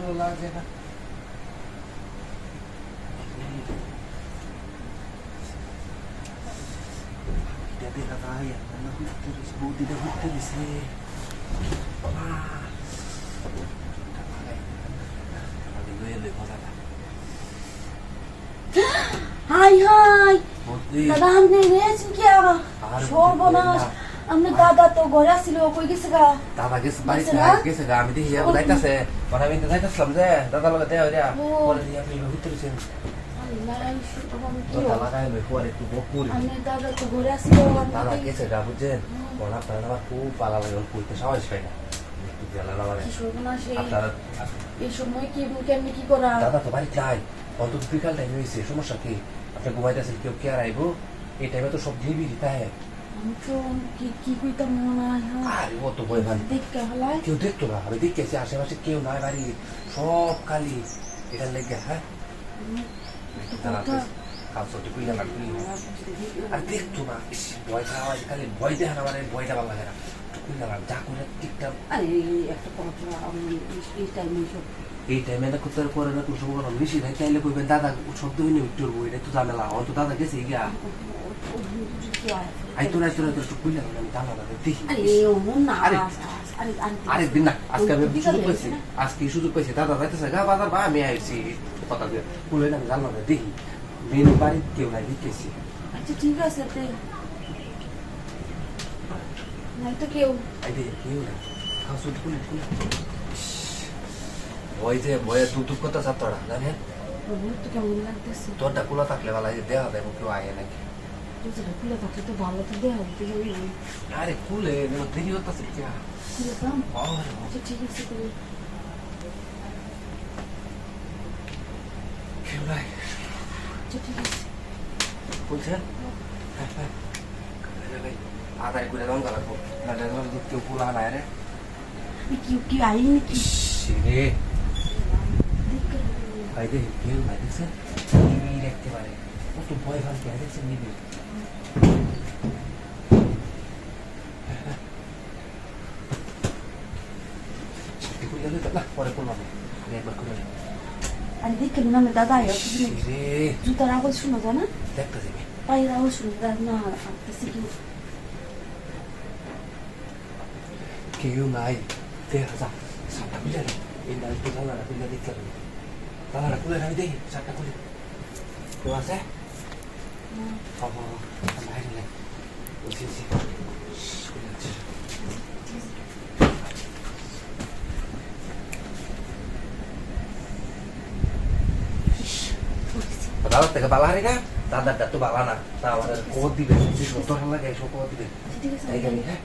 ভালো লাগে না। দেখা যায় ঘুরতে গেছে, বৌদিটা ঘুরতে গেছে। হাই হাই দাদা আপনি গেছেন কি আবার সর্বনাশ আপনার দাদা তো ঘরে আসছিল কই গেছে গা দাদা গেছে বাড়িতে গেছে গা আমি দেখি যাইতাছে পরে আমি যাইতাছিলাম যে দাদা লগে দেয়া হইয়া পরে দিয়ে আপনি ঘুরতে গেছেন দাদা তো ঘরে আসছিল দাদা গেছে গা বুঝছেন পড়া আপনার আমার খুব পালা লাগে করতে সাহস পাই না একটু জ্বালা লাগে আপনার এই সময় কি কেমনি কি করা দাদা তো বাড়িতে নাই অন্তত বিকাল টাইম হয়েছে সমস্যা কি আপনি ঘুমাইতেছেন কেউ কে আর আইবো এই টাইমে তো সব নিবিড়ি তাই আমি তো কি কইতাম মনে হয় আরে ও তো ভয় ভালো দেখতে হলাই কেউ দেখতো না আমি দেখতেছি আশেপাশে কেউ নাই বাড়ি সব খালি এটার লেগে হ্যাঁ আর দেখতো না ভয় খাওয়া খালি ভয় দেখা না মানে ভয়টা ভালো লাগে না যা করে ঠিকঠাক এই টাইমে না করতে পরে না কিছু বেশি নাই চাইলে কইবেন দাদা শব্দ হইনি উঠতে উঠবো এটা তো ঝামেলা অন্ত দাদা গেছে গিয়া আইতো না একটু কইলাম আমি দাদা দেখি আরেকদিন না আজকে আমি সুযোগ পাইছি আজকে সুযোগ পাইছি দাদা যাইতেছে গা বাজার বা আমি আইছি কথা দিয়ে কইলেন আমি জানলাম না দেখি মেনু বাড়ি কেউ নাই দেখেছি আচ্ছা ঠিক আছে নাই তো কেউ আইতে কেউ নাই খাওয়া শুধু খুলে ভয় যে ভয়ে তুতুপ কথা ছাত্ররা জানেন তো কেমন লাগতেছে তোরটা খোলা থাকলে ভালো দেওয়া দেবো কেউ আয় নাকি খুলে থাকলে তো ভালো তো দেওয়া দিতে হবে আরে খুলে দেরি হতেছে আচ্ছা ঠিক আছে কেউ নাই আচ্ছা ঠিক আছে বলছেন আদায় করে রঙ লাগবো কেউ খোলা নাই রে কি আইনি নাকি রে ভাই দেখি কেউ ভাই দেখছেন দেখতে পারে কত ভয় ভালো কে দেখছেন নিবি পরে করলাম একবার করে আমি দেখলাম না আমি দাদা জুতার আওয়াজ শোনা যায় না দেখতে যাবি পায়ের আওয়াজ শোনা যায় না আসতেছি কেউ নাই দেখা যা সাতটা খুলে না এই না একটু জানালা খুলে দেখতে পাবি জানালা খুলে আমি দেখি সাতটা খুলে কেউ আছে বাইরে নেই বলছি দাদার থেকে বালা হারি না দাদারটা তো বালা না তা আমাদের কবর দিবে সত্তর লাগে এসব কবর দিবে তাই জানি হ্যাঁ